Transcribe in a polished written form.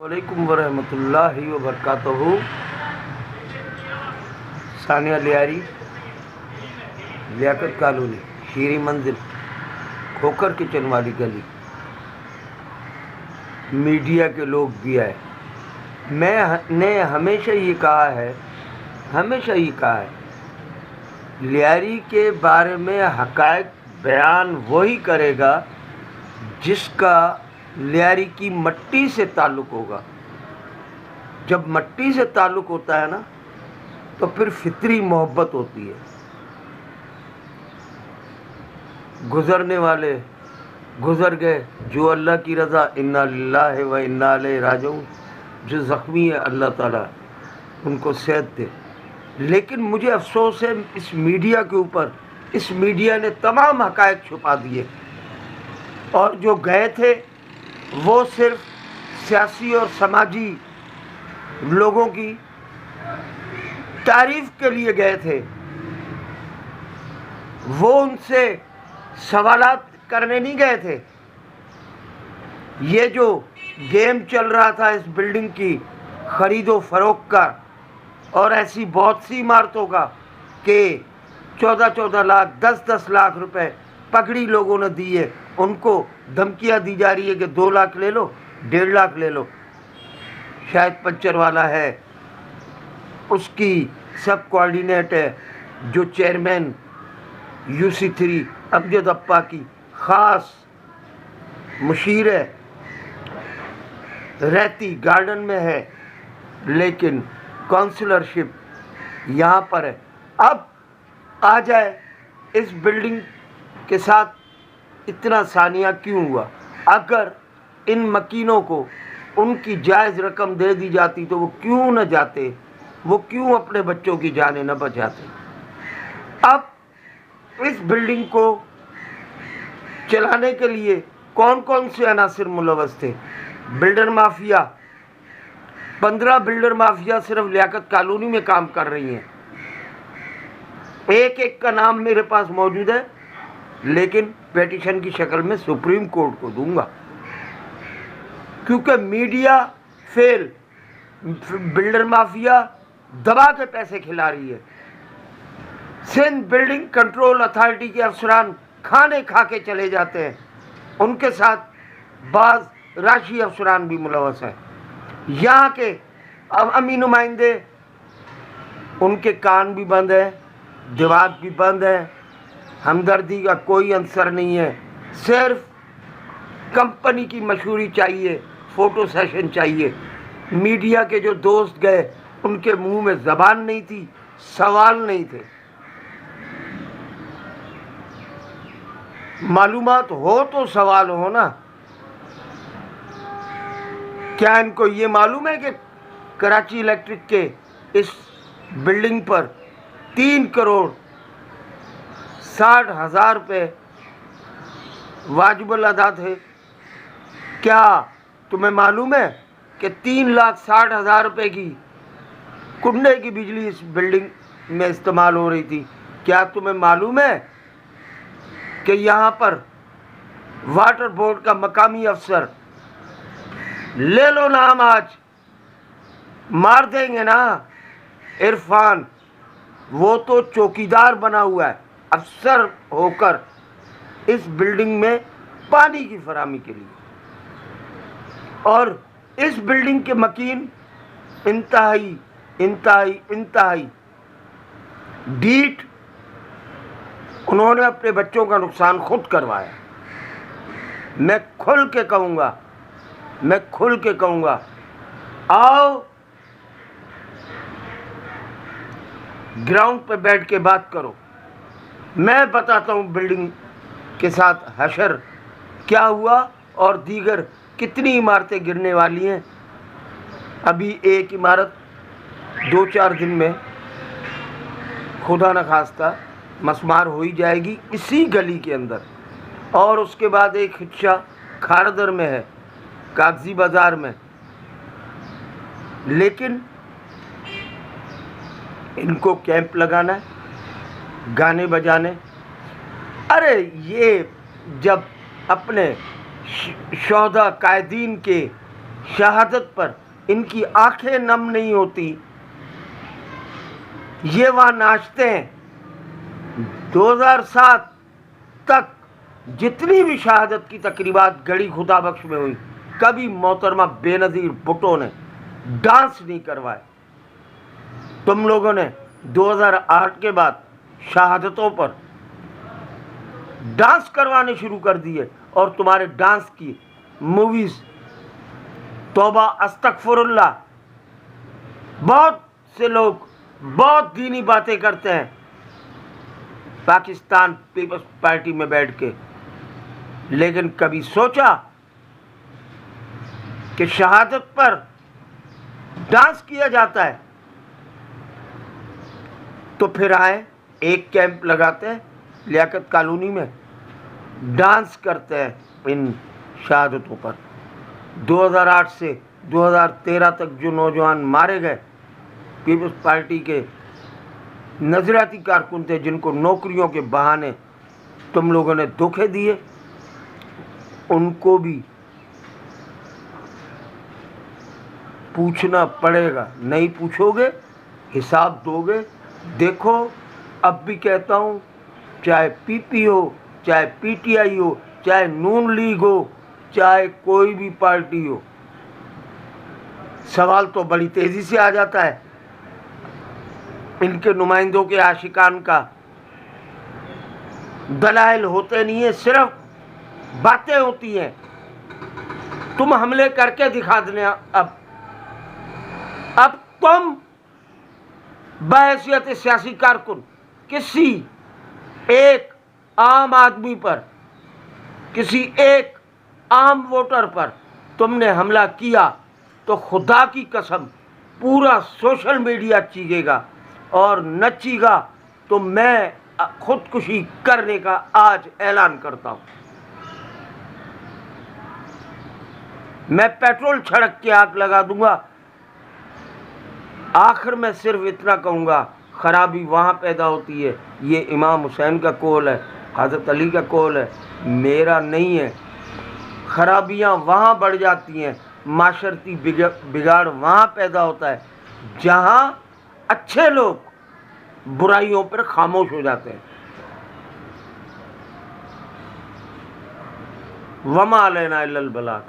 वालेकुम वरहमतुल्लाहि वबरकातुहू। सानिया लियारी, लियाकत कॉलोनी, हीरी मंजिल, खोकर किचन वाली गली। मीडिया के लोग भी आए। मैंने हमेशा ये कहा है, लियारी के बारे में हक़ाइक़ बयान वही करेगा जिसका लियारी की मट्टी से ताल्लुक़ होगा। जब मट्टी से ताल्लुक़ होता है ना, तो फिर फितरी मोहब्बत होती है। गुज़रने वाले गुज़र गए, जो अल्लाह की रज़ा, इन्ना लिल्लाहि व इन्ना इलैहि राजिऊन। जो ज़ख्मी है, अल्लाह ताला उनको सेहत दे। लेकिन मुझे अफसोस है इस मीडिया के ऊपर। इस मीडिया ने तमाम हक़ाइक़ छुपा दिए, और जो गए थे वो सिर्फ सियासी और समाजी लोगों की तारीफ़ के लिए गए थे। वो उनसे सवालात करने नहीं गए थे। ये जो गेम चल रहा था इस बिल्डिंग की ख़रीदो फ़रोख्त का, और ऐसी बहुत सी इमारतों का, कि 14-14 लाख 10-10 लाख रुपए पगड़ी लोगों ने दिए। उनको धमकियां दी जा रही है कि 2 लाख ले लो, 1.5 लाख ले लो। शायद पंचर वाला है, उसकी सब कोऑर्डिनेट है, जो चेयरमैन UC3 अमजद अप्पा की ख़ास मुशीर है, रहती गार्डन में है, लेकिन काउंसलरशिप यहाँ पर है। अब आ जाए इस बिल्डिंग के साथ इतना सानिया क्यों हुआ? अगर इन मकीनों को उनकी जायज़ रकम दे दी जाती तो वो क्यों न जाते? वो क्यों अपने बच्चों की जानें न बचाते? अब इस बिल्डिंग को चलाने के लिए कौन कौन से अनासिर मुलव्वस थे? बिल्डर माफिया, 15 बिल्डर माफिया सिर्फ लियाकत कॉलोनी में काम कर रही हैं। एक एक का नाम मेरे पास मौजूद है, लेकिन पेटिशन की शक्ल में सुप्रीम कोर्ट को दूंगा, क्योंकि मीडिया फेल, बिल्डर माफिया दबा के पैसे खिला रही है। सिंध बिल्डिंग कंट्रोल अथॉरिटी के अफसरान खाने खा के चले जाते हैं, उनके साथ बाज राशि अफसरान भी मुलव्वस हैं। यहाँ के अमी नुमाइंदे, उनके कान भी बंद है, दिमाग भी बंद है, हमदर्दी का कोई अंसर नहीं है। सिर्फ कंपनी की मशहूरी चाहिए, फ़ोटो सेशन चाहिए। मीडिया के जो दोस्त गए, उनके मुंह में ज़बान नहीं थी, सवाल नहीं थे। मालूमात हो तो सवाल हो ना। क्या इनको ये मालूम है कि कराची इलेक्ट्रिक के इस बिल्डिंग पर 3,60,00,000 रुपये वाजिबुल अदा थे? क्या तुम्हें मालूम है कि 3,60,000 रुपये की कुंडे की बिजली इस बिल्डिंग में इस्तेमाल हो रही थी? क्या तुम्हें मालूम है कि यहाँ पर वाटर बोर्ड का मकामी अफसर, ले लो नाम, आज मार देंगे ना, इरफान, वो तो चौकीदार बना हुआ है अफसर होकर इस बिल्डिंग में पानी की फराहमी के लिए। और इस बिल्डिंग के मकीन इंतहाई डीठ, उन्होंने अपने बच्चों का नुकसान खुद करवाया। मैं खुल के कहूँगा, आओ ग्राउंड पे बैठ के बात करो। मैं बताता हूँ बिल्डिंग के साथ हशर क्या हुआ, और दीगर कितनी इमारतें गिरने वाली हैं। अभी एक इमारत 2-4 दिन में खुदा न खास्ता मसमार हो ही जाएगी इसी गली के अंदर, और उसके बाद एक हिस्सा खारदर में है, कागजी बाज़ार में। लेकिन इनको कैंप लगाना है, गाने बजाने। अरे ये जब अपने शोधा कायदीन के शहादत पर इनकी आंखें नम नहीं होती, ये वहाँ नाचते हैं। 2007 तक जितनी भी शहादत की तकरीबात गढ़ी खुदा बख्श में हुई, कभी मोहतरमा बेनज़ीर भुट्टो ने डांस नहीं करवाए। तुम लोगों ने 2008 के बाद शहादतों पर डांस करवाने शुरू कर दिए और तुम्हारे डांस की मूवीज तौबा अस्तगफिरुल्लाह। बहुत से लोग बहुत दीनी बातें करते हैं पाकिस्तान पीपल्स पार्टी में बैठ के, लेकिन कभी सोचा कि शहादत पर डांस किया जाता है? तो फिर आए, एक कैंप लगाते हैं लियाकत कॉलोनी में, डांस करते हैं इन शहादतों पर। 2008 से 2013 तक जो नौजवान मारे गए पीपल्स पार्टी के नजरियाती कारकुन थे, जिनको नौकरियों के बहाने तुम लोगों ने धोखे दिए, उनको भी पूछना पड़ेगा। नहीं पूछोगे, हिसाब दोगे। देखो, अब भी कहता हूँ, चाहे पीपी हो, चाहे पीटीआई हो, चाहे नून लीग हो, चाहे कोई भी पार्टी हो, सवाल तो बड़ी तेजी से आ जाता है। इनके नुमाइंदों के आशिकान का दलाइल होते नहीं है, सिर्फ बातें होती हैं। तुम हमले करके दिखा देना। अब तुम बहैसियत सियासी कारकुन किसी एक आम आदमी पर, किसी एक आम वोटर पर तुमने हमला किया तो खुदा की कसम पूरा सोशल मीडिया चीखेगा और नचेगा। तो मैं खुदकुशी करने का आज ऐलान करता हूं। मैं पेट्रोल छिड़क के आग लगा दूंगा। आखिर में सिर्फ इतना कहूँगा, खराबी वहाँ पैदा होती है, ये इमाम हुसैन का कौल है, हज़रत अली का कौल है, मेरा नहीं है। खराबियाँ वहाँ बढ़ जाती हैं, माशरती बिगाड़ वहाँ पैदा होता है जहाँ अच्छे लोग बुराइयों पर खामोश हो जाते हैं। वमा अलैना इल्लल बलाग।